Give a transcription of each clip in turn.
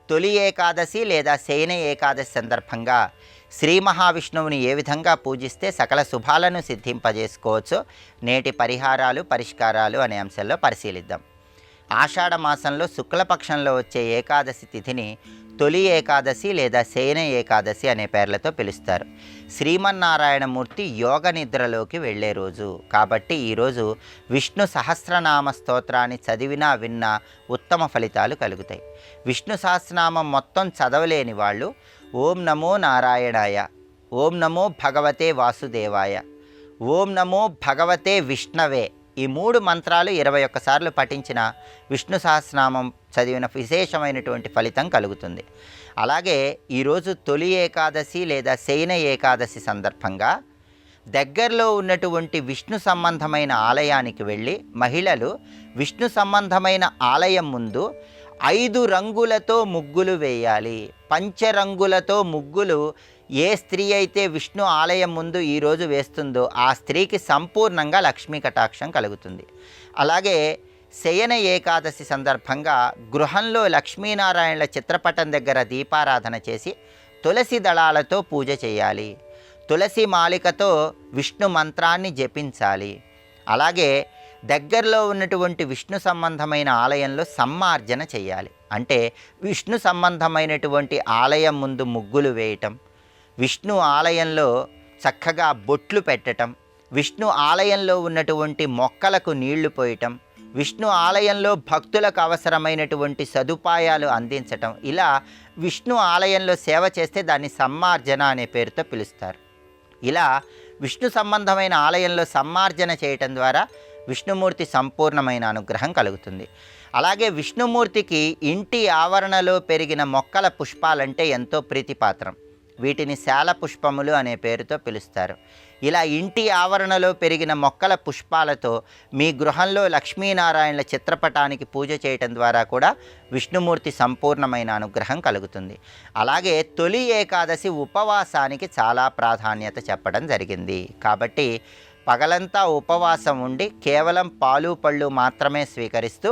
తొలి ఏకాదశి లేదా శయన ఏకాదశి సందర్భంగా శ్రీ మహావిష్ణువుని ఏ విధంగా పూజిస్తే సకల శుభాలను సిద్ధింపజేసుకోవచ్చో నేటి పరిహారాలు పరిష్కారాలు అనే అంశంలో పరిశీలిద్దాం. ఆషాఢ మాసంలో శుక్లపక్షంలో వచ్చే ఏకాదశి తిథిని తొలి ఏకాదశి లేదా శయన ఏకాదశి అనే పేర్లతో పిలుస్తారు. శ్రీమన్నారాయణమూర్తి యోగ నిద్రలోకి వెళ్ళే రోజు కాబట్టి ఈరోజు విష్ణు సహస్రనామ స్తోత్రాన్ని చదివినా విన్నా ఉత్తమ ఫలితాలు కలుగుతాయి. విష్ణు సహస్రనామం మొత్తం చదవలేని వాళ్ళు ఓం నమో నారాయణాయ, ఓం నమో భగవతే వాసుదేవాయ, ఓం నమో భగవతే విష్ణవే, ఈ 3 మంత్రాలు 21 సార్లు పఠించిన విష్ణు సహస్రనామం చదివిన విశేషమైనటువంటి ఫలితం కలుగుతుంది. అలాగే ఈరోజు తొలి ఏకాదశి లేదా శయన ఏకాదశి సందర్భంగా దగ్గరలో ఉన్నటువంటి విష్ణు సంబంధమైన ఆలయానికి వెళ్ళి మహిళలు విష్ణు సంబంధమైన ఆలయం ముందు 5 రంగులతో ముగ్గులు వేయాలి. పంచరంగులతో ముగ్గులు ఏ స్త్రీ అయితే విష్ణు ఆలయం ముందు ఈరోజు వేస్తుందో ఆ స్త్రీకి సంపూర్ణంగా లక్ష్మీ కటాక్షం కలుగుతుంది. అలాగే శయన ఏకాదశి సందర్భంగా గృహంలో లక్ష్మీనారాయణల చిత్రపటం దగ్గర దీపారాధన చేసి తులసి దళాలతో పూజ చేయాలి. తులసి మాలికతో విష్ణు మంత్రాన్ని జపించాలి. అలాగే దగ్గరలో ఉన్నటువంటి విష్ణు సంబంధమైన ఆలయంలో సమ్మార్జన చేయాలి. అంటే విష్ణు సంబంధమైనటువంటి ఆలయం ముందు ముగ్గులు వేయటం, విష్ణు ఆలయంలో చక్కగా బొట్లు పెట్టటం, విష్ణు ఆలయంలో ఉన్నటువంటి మొక్కలకు నీళ్లు పోయటం, విష్ణు ఆలయంలో భక్తులకు అవసరమైనటువంటి సదుపాయాలు అందించటం, ఇలా విష్ణు ఆలయంలో సేవ చేస్తే దాన్ని సమ్మార్జన అనే పేరుతో పిలుస్తారు. ఇలా విష్ణు సంబంధమైన ఆలయంలో సమ్మార్జన చేయటం ద్వారా విష్ణుమూర్తి సంపూర్ణమైన అనుగ్రహం కలుగుతుంది. అలాగే విష్ణుమూర్తికి ఇంటి ఆవరణలో పెరిగిన మొక్కల పుష్పాలంటే ఎంతో ప్రీతిపాత్రం. వీటిని శాల పుష్పములు అనే పేరుతో పిలుస్తారు. ఇలా ఇంటి ఆవరణలో పెరిగిన మొక్కల పుష్పాలతో మీ గృహంలో లక్ష్మీనారాయణల చిత్రపటానికి పూజ చేయటం ద్వారా కూడా విష్ణుమూర్తి సంపూర్ణమైన అనుగ్రహం కలుగుతుంది. అలాగే తొలి ఏకాదశి ఉపవాసానికి చాలా ప్రాధాన్యత చెప్పడం జరిగింది. కాబట్టి పగలంతా ఉపవాసం ఉండి కేవలం పాలు పళ్ళు మాత్రమే స్వీకరిస్తూ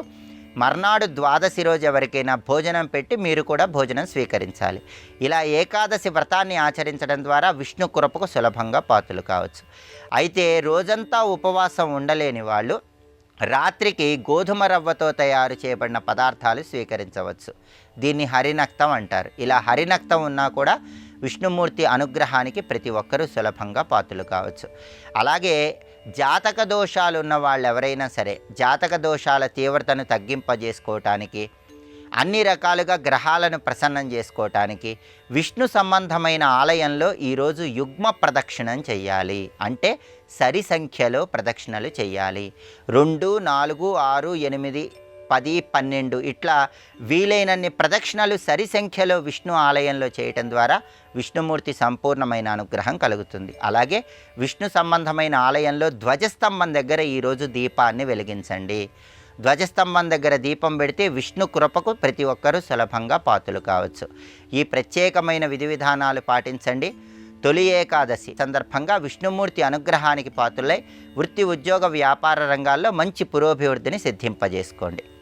మర్నాడు ద్వాదశి రోజు ఎవరికైనా భోజనం పెట్టి మీరు కూడా భోజనం స్వీకరించాలి. ఇలా ఏకాదశి వ్రతాన్ని ఆచరించడం ద్వారా విష్ణు కృపకు సులభంగా పాత్రలు కావచ్చు. అయితే రోజంతా ఉపవాసం ఉండలేని వాళ్ళు రాత్రికి గోధుమ రవ్వతో తయారు చేయబడిన పదార్థాలు స్వీకరించవచ్చు. దీన్ని హరినక్తం అంటారు. ఇలా హరినక్తం ఉన్నా కూడా విష్ణుమూర్తి అనుగ్రహానికి ప్రతి ఒక్కరూ సులభంగా పాత్రలు కావచ్చు. అలాగే జాతక దోషాలు ఉన్న వాళ్ళు ఎవరైనా సరే జాతక దోషాల తీవ్రతను తగ్గింపజేసుకోవటానికి, అన్ని రకాలుగా గ్రహాలను ప్రసన్నం చేసుకోవటానికి విష్ణు సంబంధమైన ఆలయంలో ఈరోజు యుగ్మ ప్రదక్షిణం చెయ్యాలి. అంటే సరి సంఖ్యలో ప్రదక్షిణలు చెయ్యాలి. 2, 4, 6, 8, 10, 12 ఇట్లా వీలైనన్ని ప్రదక్షిణలు సరి సంఖ్యలో విష్ణు ఆలయంలో చేయటం ద్వారా విష్ణుమూర్తి సంపూర్ణమైన అనుగ్రహం కలుగుతుంది. అలాగే విష్ణు సంబంధమైన ఆలయంలో ధ్వజస్తంభం దగ్గర ఈరోజు దీపాన్ని వెలిగించండి. ధ్వజస్తంభం దగ్గర దీపం పెడితే విష్ణు కృపకు ప్రతి ఒక్కరూ సులభంగా పాత్రలు కావచ్చు. ఈ ప్రత్యేకమైన విధి విధానాలు పాటించండి. తొలి ఏకాదశి సందర్భంగా విష్ణుమూర్తి అనుగ్రహానికి పాత్రులై వృత్తి, ఉద్యోగ, వ్యాపార రంగాల్లో మంచి పురోభివృద్ధిని సిద్ధింపజేసుకోండి.